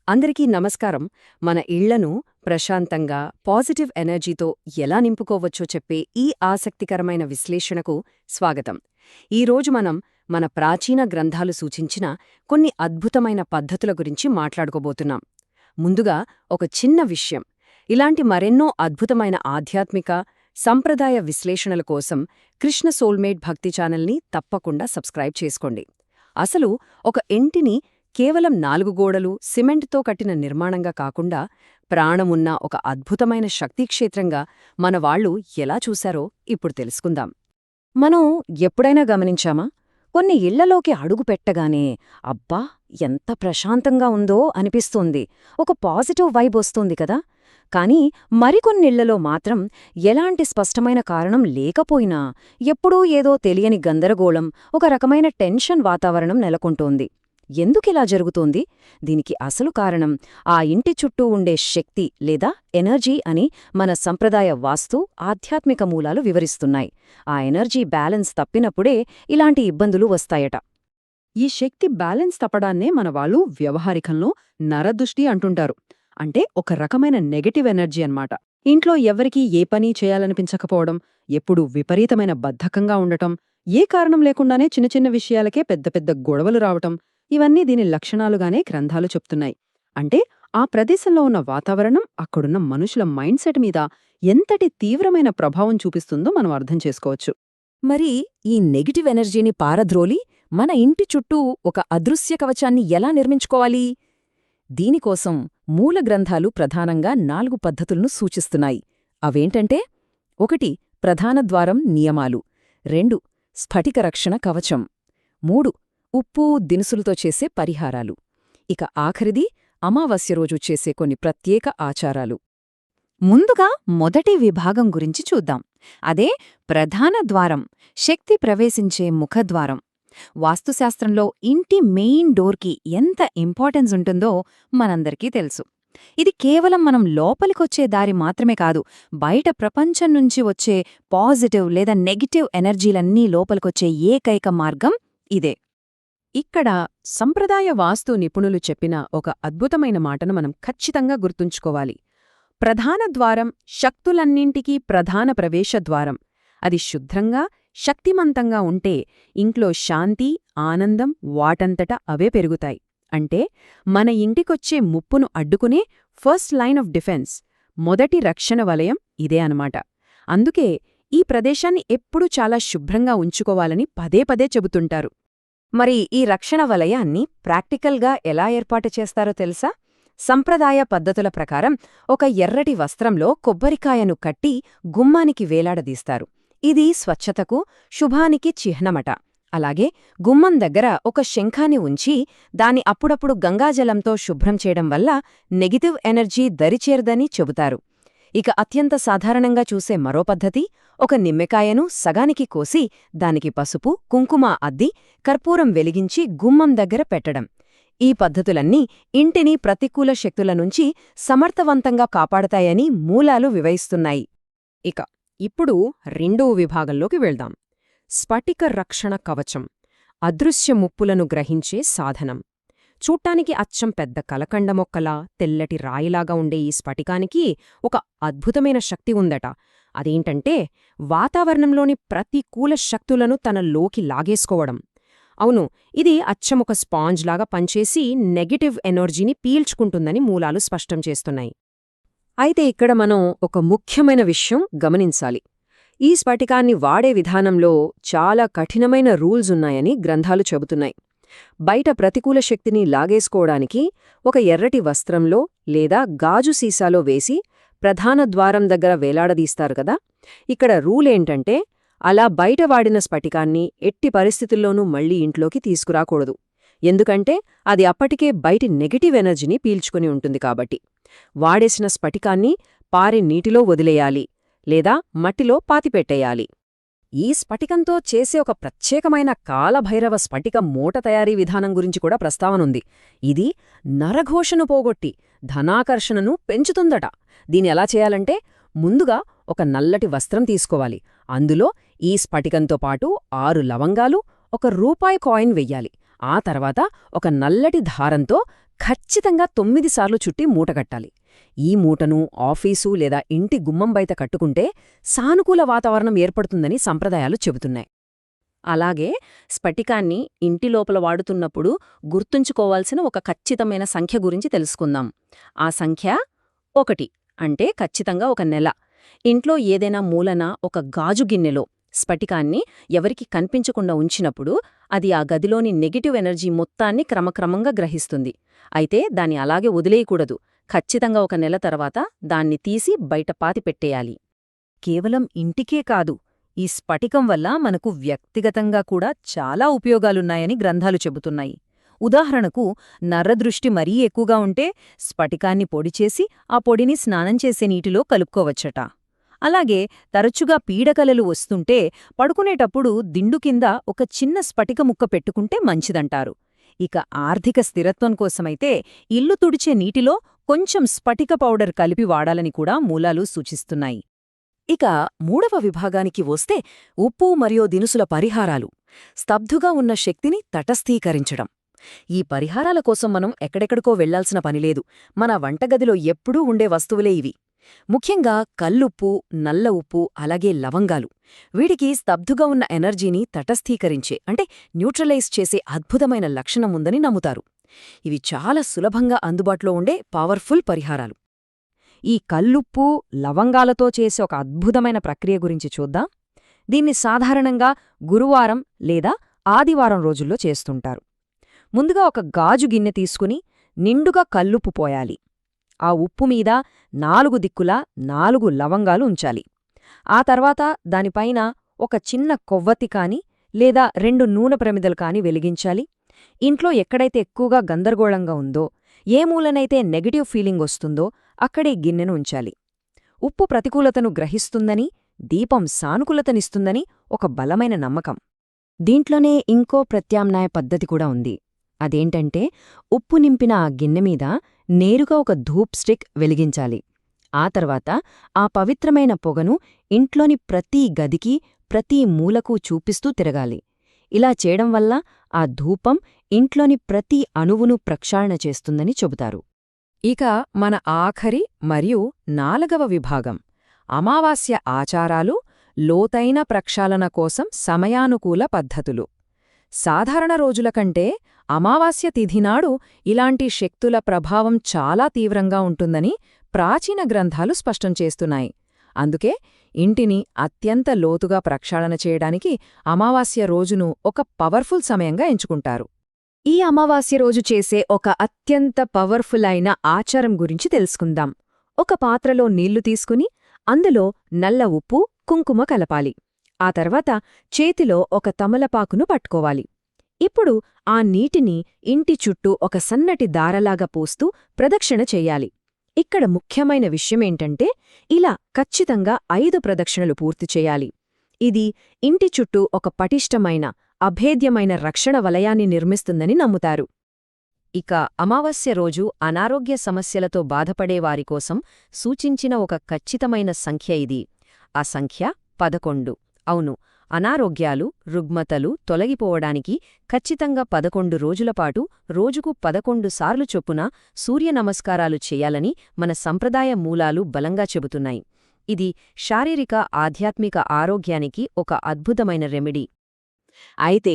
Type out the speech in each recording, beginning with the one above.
అందరికీ నమస్కారం. మన ఇళ్లను ప్రశాంతంగా, పాజిటివ్ ఎనర్జీతో ఎలా నింపుకోవచ్చో చెప్పే ఈ ఆసక్తికరమైన విశ్లేషణకు స్వాగతం. ఈరోజు మనం మన ప్రాచీన గ్రంథాలు సూచించిన కొన్ని అద్భుతమైన పద్ధతుల గురించి మాట్లాడుకోబోతున్నాం. ముందుగా ఒక చిన్న విషయం. ఇలాంటి మరెన్నో అద్భుతమైన ఆధ్యాత్మిక, సంప్రదాయ విశ్లేషణల కోసం కృష్ణ సోల్మేట్ భక్తి ఛానల్ని తప్పకుండా సబ్స్క్రైబ్ చేసుకోండి. అసలు ఒక ఇంటిని కేవలం 4 గోడలు, సిమెంట్తో కట్టిన నిర్మాణంగా కాకుండా ప్రాణమున్న ఒక అద్భుతమైన శక్తిక్షేత్రంగా మనవాళ్లు ఎలా చూశారో ఇప్పుడు తెలుసుకుందాం. మనం ఎప్పుడైనా గమనించామా? కొన్ని ఇళ్లలోకి అడుగు పెట్టగానే అబ్బా ఎంత ప్రశాంతంగా ఉందో అనిపిస్తుంది, ఒక పాజిటివ్ వైబ్ వస్తుంది కదా. కానీ మరికొన్నిళ్లలో మాత్రం ఎలాంటి స్పష్టమైన కారణం లేకపోయినా ఎప్పుడూ ఏదో తెలియని గందరగోళం, ఒక రకమైన టెన్షన్ వాతావరణం నెలకొంటోంది. ఎందుకిలా జరుగుతోంది? దీనికి అసలు కారణం ఆ ఇంటి చుట్టూ ఉండే శక్తి లేదా ఎనర్జీ అని మన సంప్రదాయ వాస్తు, ఆధ్యాత్మిక మూలాలు వివరిస్తున్నాయి. ఆ ఎనర్జీ బ్యాలెన్స్ తప్పినప్పుడే ఇలాంటి ఇబ్బందులు వస్తాయట. ఈ శక్తి బ్యాలెన్స్ తప్పడాన్నే మనవాళ్లు వ్యవహారికంలో నరదృష్టి అంటుంటారు. అంటే ఒక రకమైన నెగటివ్ ఎనర్జీ అన్నమాట. ఇంట్లో ఎవరికీ ఏ పని చేయాలనిపించకపోవడం, ఎప్పుడూ విపరీతమైన బద్ధకంగా ఉండటం, ఏ కారణం లేకుండానే చిన్న చిన్న విషయాలకే పెద్ద పెద్ద గొడవలు రావటం, ఇవన్నీ దీని లక్షణాలుగానే గ్రంథాలు చెప్తున్నాయి. అంటే ఆ ప్రదేశంలో ఉన్న వాతావరణం అక్కడున్న మనుషుల మైండ్ సెట్ మీద ఎంతటి తీవ్రమైన ప్రభావం చూపిస్తుందో మనం అర్థం చేసుకోవచ్చు. మరి ఈ నెగిటివ్ ఎనర్జీని పారద్రోలి మన ఇంటి చుట్టూ ఒక అదృశ్య కవచాన్ని ఎలా నిర్మించుకోవాలి? దీనికోసం మూల గ్రంథాలు ప్రధానంగా 4 పద్ధతులను సూచిస్తున్నాయి. అవేంటంటే: 1. ప్రధాన ద్వారం నియమాలు. 2. స్ఫటిక రక్షణ కవచం. 3. ఉప్పు, దినుసులతో చేసే పరిహారాలు. ఇక ఆఖరిది అమావాస్య రోజు చేసే కొన్ని ప్రత్యేక ఆచారాలు. ముందుగా మొదటి విభాగం గురించి చూద్దాం. అదే ప్రధాన ద్వారం, శక్తి ప్రవేశించే ముఖద్వారం. వాస్తుశాస్త్రంలో ఇంటి మెయిన్ డోర్కి ఎంత ఇంపార్టెన్స్ ఉంటుందో మనందరికీ తెలుసు. ఇది కేవలం మనం లోపలికొచ్చే దారి మాత్రమే కాదు, బయట ప్రపంచం నుంచి వచ్చే పాజిటివ్ లేదా నెగిటివ్ ఎనర్జీలన్నీ లోపలికొచ్చే ఏకైక మార్గం ఇదే. ఇక్కడ సంప్రదాయ వాస్తు నిపుణులు చెప్పిన ఒక అద్భుతమైన మాటను మనం ఖచ్చితంగా గుర్తుంచుకోవాలి. ప్రధాన ద్వారం శక్తులన్నింటికీ ప్రధాన ప్రవేశద్వారం. అది శుభ్రంగా, శక్తిమంతంగా ఉంటే ఇంట్లో శాంతి, ఆనందం వాటంతట అవే పెరుగుతాయి. అంటే మన ఇంటికొచ్చే ముప్పును అడ్డుకునే ఫస్ట్ లైన్ ఆఫ్ డిఫెన్స్, మొదటి రక్షణ వలయం ఇదే అనమాట. అందుకే ఈ ప్రదేశాన్ని ఎప్పుడూ చాలా శుభ్రంగా ఉంచుకోవాలని పదే పదే చెబుతుంటారు. మరి ఈ రక్షణ వలయాన్ని ప్రాక్టికల్గా ఎలా ఏర్పాటు చేస్తారో తెలుసా? సంప్రదాయ పద్ధతుల ప్రకారం ఒక ఎర్రటి వస్త్రంలో కొబ్బరికాయను కట్టి గుమ్మానికి వేలాడదీస్తారు. ఇది స్వచ్ఛతకు, శుభానికి చిహ్నమట. అలాగే గుమ్మం దగ్గర ఒక శంఖాన్ని ఉంచి దాన్ని అప్పుడప్పుడు గంగాజలంతో శుభ్రం చేయడం వల్ల నెగిటివ్ ఎనర్జీ దరిచేరదని చెబుతారు. ఇక అత్యంత సాధారణంగా చూసే మరో పద్ధతి, ఒక నిమ్మకాయను సగానికి కోసి దానికి పసుపు, కుంకుమ అద్ది కర్పూరం వెలిగించి గుమ్మం దగ్గర పెట్టడం. ఈ పద్ధతులన్నీ ఇంటిని ప్రతికూల శక్తుల నుంచి సమర్థవంతంగా కాపాడతాయని మూలాలు వివరిస్తున్నాయి. ఇక ఇప్పుడు రెండో విభాగంలోకి వెళ్దాం. స్ఫటిక రక్షణ కవచం, అదృశ్య ముప్పులను గ్రహించే సాధనం. చూట్టానికి అచ్చం పెద్ద కలకండ మొక్కలా, తెల్లటి రాయిలాగా ఉండే ఈ స్ఫటికానికి ఒక అద్భుతమైన శక్తి ఉందట. అదేంటంటే వాతావరణంలోని ప్రతికూల శక్తులను తనలోకి లాగేసుకోవడం. అవును, ఇది అచ్చం ఒక స్పాంజ్లాగా పనిచేసి నెగటివ్ ఎనర్జీని పీల్చుకుంటుందని మూలాలు స్పష్టం చేస్తున్నాయి. అయితే ఇక్కడ మనం ఒక ముఖ్యమైన విషయం గమనించాలి. ఈ స్ఫటికాన్ని వాడే విధానంలో చాలా కఠినమైన రూల్స్ ఉన్నాయని గ్రంథాలు చెబుతున్నాయి. బయట ప్రతికూల శక్తిని లాగేసుకోవడానికి ఒక ఎర్రటి వస్త్రంలో లేదా గాజు సీసాలో వేసి ప్రధాన ద్వారం దగ్గర వేలాడదీస్తారు కదా. ఇక్కడ రూలేంటంటే అలా బయట వాడిన స్ఫటికాన్ని ఎట్టి పరిస్థితుల్లోనూ మళ్లీ ఇంట్లోకి తీసుకురాకూడదు. ఎందుకంటే అది అప్పటికే బయటి నెగటివ్ ఎనర్జీని పీల్చుకుని ఉంటుంది కాబట్టి. వాడేసిన స్ఫటికాన్ని పారే నీటిలో వదిలేయాలి లేదా మట్టిలో పాతిపెట్టేయాలి. ఈ స్ఫటికంతో చేసే ఒక ప్రత్యేకమైన కాలభైరవ స్ఫటిక మూట తయారీ విధానం గురించి కూడా ప్రస్తావనుంది. ఇది నరఘోషను పోగొట్టి ధనాకర్షణను పెంచుతుందట. దీని ఎలా చేయాలంటే ముందుగా ఒక నల్లటి వస్త్రం తీసుకోవాలి. అందులో ఈ స్ఫటికంతో పాటు 6 లవంగాలు, ఒక రూపాయి కాయిన్ వెయ్యాలి. ఆ తర్వాత ఒక నల్లటి దారంతో ఖచ్చితంగా 9 సార్లు చుట్టి మూటగట్టాలి. ఈ మూటను ఆఫీసు లేదా ఇంటి గుమ్మం బయట కట్టుకుంటే సానుకూల వాతావరణం ఏర్పడుతుందని సంప్రదాయాలు చెబుతున్నాయి. అలాగే స్ఫటికాన్ని ఇంటి లోపల వాడుతున్నప్పుడు గుర్తుంచుకోవాల్సిన ఒక ఖచ్చితమైన సంఖ్య గురించి తెలుసుకుందాం. ఆ సంఖ్య 1 అంటే ఖచ్చితంగా ఒక నెల. ఇంట్లో ఏదైనా మూలన ఒక గాజు గిన్నెలో స్ఫటికాన్ని ఎవరికి కనిపించకుండా ఉంచినప్పుడు అది ఆ గదిలోని నెగటివ్ ఎనర్జీ మొత్తాన్ని క్రమక్రమంగా గ్రహిస్తుంది. అయితే దాన్ని అలాగే వదిలేయకూడదు. ఖచ్చితంగా ఒక నెల తర్వాత దాన్ని తీసి బయట పాతిపెట్టేయాలి. కేవలం ఇంటికే కాదు, ఈ స్ఫటికం వల్ల మనకు వ్యక్తిగతంగా కూడా చాలా ఉపయోగాలున్నాయని గ్రంథాలు చెబుతున్నాయి. ఉదాహరణకు, నర్రదృష్టి మరీ ఎక్కువగా ఉంటే స్ఫటికాన్ని పొడిచేసి ఆ పొడిని స్నానం చేసే నీటిలో కలుపుకోవచ్చట. అలాగే తరచుగా పీడకలలు వస్తుంటే పడుకునేటప్పుడు దిండు కింద ఒక చిన్న స్ఫటిక ముక్క పెట్టుకుంటే మంచిదంటారు. ఇక ఆర్థిక స్థిరత్వం కోసమైతే ఇల్లు తుడిచే నీటిలో కొంచెం స్ఫటిక పౌడర్ కలిపి వాడాలని కూడా మూలాలు సూచిస్తున్నాయి. ఇక 3వ విభాగానికి వస్తే ఉప్పు మరియు దినుసుల పరిహారాలు. స్తబ్దుగా ఉన్న శక్తిని తటస్థీకరించడం. ఈ పరిహారాల కోసం మనం ఎక్కడెక్కడికో వెళ్లాల్సిన పనిలేదు. మన వంటగదిలో ఎప్పుడూ ఉండే వస్తువులే ఇవి. ముఖ్యంగా కల్లుప్పు, నల్ల ఉప్పు, అలాగే లవంగాలు. వీటికి స్తబ్దుగా ఉన్న ఎనర్జీని తటస్థీకరించే అంటే న్యూట్రలైజ్ చేసే అద్భుతమైన లక్షణముందని నమ్ముతారు. ఇవి చాలా సులభంగా అందుబాటులో ఉండే పవర్ఫుల్ పరిహారాలు. ఈ కల్లుప్పు, లవంగాలతో చేసే ఒక అద్భుతమైన ప్రక్రియ గురించి చూద్దాం. దీన్ని సాధారణంగా గురువారం లేదా ఆదివారం రోజుల్లో చేస్తుంటారు. ముందుగా ఒక గాజు గిన్నె తీసుకుని నిండుగా కల్లుప్పు పోయాలి. ఆ ఉప్పు మీద 4 దిక్కులా 4 లవంగాలు ఉంచాలి. ఆ తర్వాత దానిపైన ఒక చిన్న కొవ్వొత్తి కాని లేదా 2 నూనె ప్రమిదలు కాని వెలిగించాలి. ఇంట్లో ఎక్కడైతే ఎక్కువగా గందరగోళంగా ఉందో, ఏ మూలనైతే నెగటివ్ ఫీలింగ్ వస్తుందో అక్కడే గిన్నెను ఉంచాలి. ఉప్పు ప్రతికూలతను గ్రహిస్తుందని, దీపం సానుకూలతనిస్తుందని ఒక బలమైన నమ్మకం. దీంట్లోనే ఇంకో ప్రత్యామ్నాయ పద్ధతి కూడా ఉంది. అదేంటంటే, ఉప్పు నింపిన ఆ గిన్నెమీద నేరుగా ఒక ధూప్ స్టిక్ వెలిగించాలి. ఆ తర్వాత ఆ పవిత్రమైన పొగను ఇంట్లోని ప్రతి గదికి, ప్రతి మూలకు చూపిస్తూ తిరగాలి. ఇలా చేయడం వల్ల ఆ ధూపం ఇంట్లోని ప్రతి అణువును ప్రక్షాళన చేస్తుందని చెబుతారు. ఇక మన ఆఖరి మరియు 4వ విభాగం, అమావాస్య ఆచారాలు, లోతైన ప్రక్షాళన కోసం సమయానుకూల పద్ధతులు. సాధారణ రోజుల కంటే అమావాస్య తిథినాడు ఇలాంటి శక్తుల ప్రభావం చాలా తీవ్రంగా ఉంటుందని ప్రాచీన గ్రంథాలు స్పష్టం చేస్తున్నాయి. అందుకే ఇంటిని అత్యంత లోతుగా ప్రక్షాళన చేయడానికి అమావాస్య రోజును ఒక పవర్ఫుల్ సమయంగా ఎంచుకుంటారు. ఈ అమావాస్య రోజు చేసే ఒక అత్యంత పవర్ఫుల్ అయిన ఆచారం గురించి తెలుసుకుందాం. ఒక పాత్రలో నీళ్లు తీసుకుని అందులో నల్ల ఉప్పు, కుంకుమ కలపాలి. ఆ తర్వాత చేతిలో ఒక తమలపాకును పట్టుకోవాలి. ఇప్పుడు ఆ నీటిని ఇంటి చుట్టూ ఒక సన్నటి దారలాగా పోస్తూ ప్రదక్షిణ చెయ్యాలి. ఇక్కడ ముఖ్యమైన విషయమేంటంటే, ఇలా ఖచ్చితంగా 5 ప్రదక్షిణలు పూర్తి చేయాలి. ఇది ఇంటి చుట్టూ ఒక పటిష్టమైన, అభేద్యమైన రక్షణ వలయాన్ని నిర్మిస్తుందని నమ్ముతారు. ఇక అమావాస్య రోజు అనారోగ్య సమస్యలతో బాధపడేవారికోసం సూచించిన ఒక ఖచ్చితమైన సంఖ్య ఇది. ఆ సంఖ్య 11. అవును, అనారోగ్యాలు, రుగ్మతలు తొలగిపోవడానికి ఖచ్చితంగా 11 రోజులపాటు రోజుకు 11 సార్లు చొప్పున సూర్య నమస్కారాలు చెయ్యాలని మన సంప్రదాయ మూలాలు బలంగా చెబుతున్నాయి. ఇది శారీరక, ఆధ్యాత్మిక ఆరోగ్యానికి ఒక అద్భుతమైన రెమెడీ. అయితే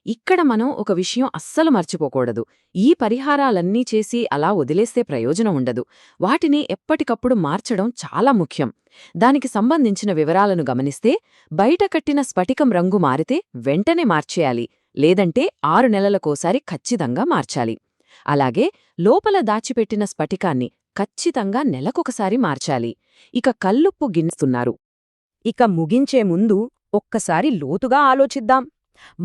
ఇక్కడ మనం ఒక విషయం అస్సలు మర్చిపోకూడదు. ఈ పరిహారాలన్నీ చేసి అలా వదిలేస్తే ప్రయోజనం ఉండదు. వాటిని ఎప్పటికప్పుడు మార్చడం చాలా ముఖ్యం. దానికి సంబంధించిన వివరాలను గమనిస్తే, బయట కట్టిన స్ఫటికం రంగు మారితే వెంటనే మార్చేయాలి, లేదంటే 6 నెలలకోసారి ఖచ్చితంగా మార్చాలి. అలాగే లోపల దాచిపెట్టిన స్ఫటికాన్ని ఖచ్చితంగా నెలకొకసారి మార్చాలి. ఇక కల్లుప్పు గిన్నెస్తున్నారు. ఇక ముగించే ముందు ఒక్కసారి లోతుగా ఆలోచిద్దాం.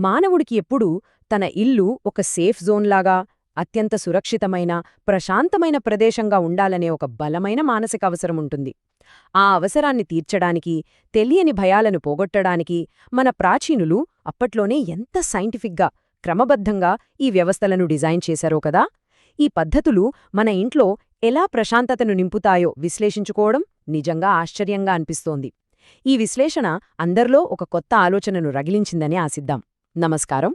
మానవుడికి ఎప్పుడూ తన ఇల్లు ఒక సేఫ్ జోన్లాగా, అత్యంత సురక్షితమైన, ప్రశాంతమైన ప్రదేశంగా ఉండాలనే ఒక బలమైన మానసిక అవసరం ఉంటుంది. ఆ అవసరాన్ని తీర్చడానికి, తెలియని భయాలను పోగొట్టడానికి మన ప్రాచీనులు అప్పట్లోనే ఎంత సైంటిఫిక్గా, క్రమబద్ధంగా ఈ వ్యవస్థలను డిజైన్ చేశారో కదా. ఈ పద్ధతులు మన ఇంట్లో ఎలా ప్రశాంతతను నింపుతాయో విశ్లేషించుకోవడం నిజంగా ఆశ్చర్యంగా అనిపిస్తోంది. ఈ విశ్లేషణ అందరిలో ఒక కొత్త ఆలోచనను రగిలించిందని ఆశిద్దాం. నమస్కారం.